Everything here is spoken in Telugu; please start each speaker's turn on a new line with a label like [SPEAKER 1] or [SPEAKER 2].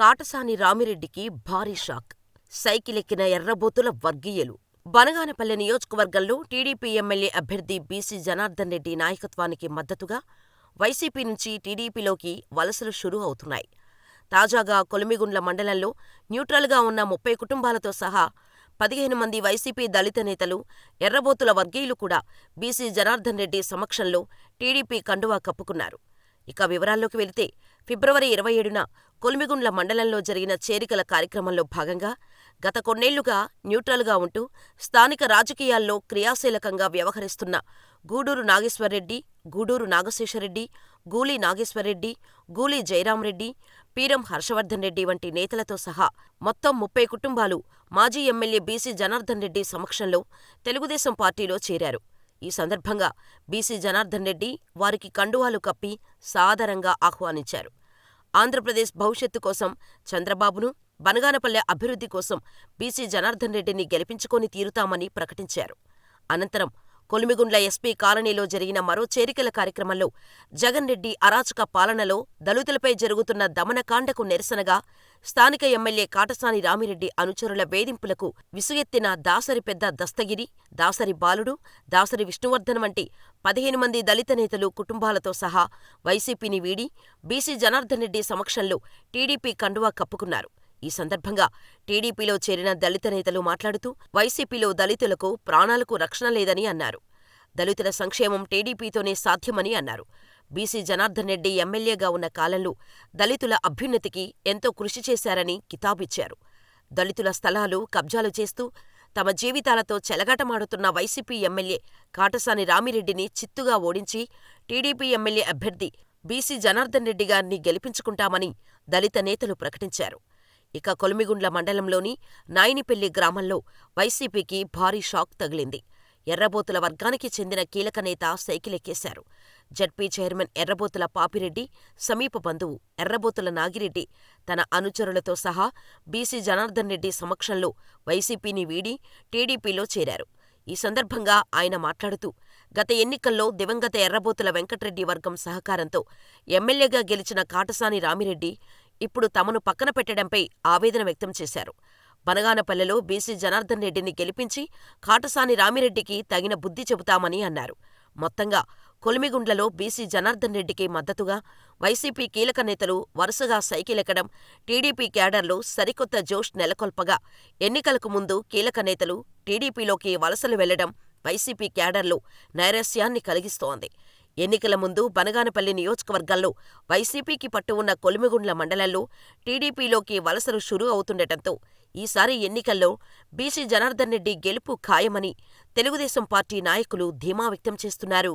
[SPEAKER 1] కాటసాని రామిరెడ్డికి భారీ షాక్. సైకిలెక్కిన ఎర్రబోతుల వర్గీయులు. బనగానపల్లె నియోజకవర్గంలో టీడీపీ ఎమ్మెల్యే అభ్యర్థి బీసీ జనార్దన్ రెడ్డి నాయకత్వానికి మద్దతుగా వైసీపీ నుంచి టీడీపీలోకి వలసలు షురూ అవుతున్నాయి. తాజాగా కొలిమిగుండ్ల మండలంలో న్యూట్రల్గా ఉన్న 30 కుటుంబాలతో సహా 15 మంది వైసీపీ దళిత నేతలు, ఎర్రబోతుల వర్గీయులు కూడా బీసీ జనార్దన్ రెడ్డి సమక్షంలో టీడీపీ కండువా కప్పుకున్నారు. ఇక వివరాల్లోకి వెళితే ఫిబ్రవరి 27న కొలిమిగుండ్ల మండలంలో జరిగిన చేరికల కార్యక్రమంలో భాగంగా గత కొన్నేళ్లుగా న్యూట్రల్గా ఉంటూ స్థానిక రాజకీయాల్లో క్రియాశీలకంగా వ్యవహరిస్తున్న గూడూరు నాగేశ్వర్రెడ్డి, గూడూరు నాగశేషరెడ్డి, గూళి నాగేశ్వర్రెడ్డి, గూళి జయరాంరెడ్డి, పీరం హర్షవర్ధన్ రెడ్డి వంటి నేతలతో సహా మొత్తం 30 కుటుంబాలు మాజీ ఎమ్మెల్యే బీసీ జనార్దన్ రెడ్డి సమక్షంలో తెలుగుదేశం పార్టీలో చేరారు. ఈ సందర్భంగా బీసీ జనార్దన్ రెడ్డి వారికి కండువాలు కప్పి సాదరంగా ఆహ్వానించారు. ఆంధ్రప్రదేశ్ భవిష్యత్తు కోసం చంద్రబాబును, బనగానపల్లె అభివృద్ధి కోసం బీసీ జనార్దన్ రెడ్డిని గెలిపించుకొని తీరుతామని ప్రకటించారు. అనంతరం కొలిమిగుండ్ల ఎస్పీ కాలనీలో జరిగిన మరో చేరికల కార్యక్రమంలో జగన్ రెడ్డి అరాచక పాలనలో దళితులపై జరుగుతున్న దమనకాండకు నిరసనగా స్థానిక ఎమ్మెల్యే కాటసాని రామిరెడ్డి అనుచరుల వేధింపులకు విసుగెత్తిన దాసరి పెద్ద దస్తగిరి, దాసరి బాలుడు, దాసరి విష్ణువర్ధన్ వంటి 15 మంది దళిత నేతలు కుటుంబాలతో సహా వైసీపీని వీడి బీసీ జనార్దన్ రెడ్డి సమక్షంలో టీడీపీ కండువా కప్పుకున్నారు. ఈ సందర్భంగా టీడీపీలో చేరిన దళిత నేతలు మాట్లాడుతూ వైసీపీలో దళితులకు ప్రాణాలకు రక్షణ లేదని అన్నారు. దళితుల సంక్షేమం టీడీపీతోనే సాధ్యమని అన్నారు. బీసీ జనార్దన్ రెడ్డి ఎమ్మెల్యేగా ఉన్న కాలంలో దళితుల అభ్యున్నతికి ఎంతో కృషి చేశారని కితాబిచ్చారు. దళితుల స్థలాలు కబ్జాలు చేస్తూ తమ జీవితాలతో చెలగాటమాడుతున్న వైసీపీ ఎమ్మెల్యే కాటసాని రామిరెడ్డిని చిత్తుగా ఓడించి టీడీపీ ఎమ్మెల్యే అభ్యర్థి బీసీ జనార్దన్ రెడ్డి గారిని గెలిపించుకుంటామని దళిత నేతలు ప్రకటించారు. ఇక కొలిమిగుండ్ల మండలంలోని నాయినిపెల్లి గ్రామంలో వైసీపీకి భారీ షాక్ తగిలింది. ఎర్రబోతుల వర్గానికి చెందిన కీలక నేత సైకిలెక్కేశారు. జడ్పీ చైర్మన్ ఎర్రబోతుల పాపిరెడ్డి, సమీప బంధువు ఎర్రబోతుల నాగిరెడ్డి తన అనుచరులతో సహా బీసీ జనార్దన్ రెడ్డి సమక్షంలో వైసీపీని వీడి టీడీపీలో చేరారు. ఈ సందర్భంగా ఆయన మాట్లాడుతూ గత ఎన్నికల్లో దివంగత ఎర్రబోతుల వెంకట్రెడ్డి వర్గం సహకారంతో ఎమ్మెల్యేగా గెలిచిన కాటసాని రామిరెడ్డి ఇప్పుడు తమను పక్కన పెట్టడంపై ఆవేదన వ్యక్తం చేశారు. బనగానపల్లెలో బీసీ జనార్దన్ రెడ్డిని గెలిపించి కాటసాని రామిరెడ్డికి తగిన బుద్ధి చెబుతామని అన్నారు. మొత్తంగా కొలిమిగుండ్లలో బీసీ జనార్దన్ రెడ్డికి మద్దతుగా వైసీపీ కీలక నేతలు వరుసగా సైకిలెక్కడం టీడీపీ క్యాడర్లో సరికొత్త జోష్ నెలకొల్పగా ఎన్నికలకు ముందు కీలక నేతలు టీడీపీలోకి వలసలు వెళ్లడం వైసీపీ క్యాడర్లో నైరాశ్యాన్ని కలిగిస్తోంది. ఎన్నికల ముందు బనగానపల్లి నియోజకవర్గంలో వైసీపీకి పట్టు ఉన్న కొలిమిగుండ్ల మండలంలో టీడీపీలోకి వలసలు షురూ అవుతుండటంతో ఈసారి ఎన్నికల్లో బీసీ జనార్దన్ రెడ్డి గెలుపు ఖాయమని తెలుగుదేశం పార్టీ నాయకులు ధీమా వ్యక్తం చేస్తున్నారు.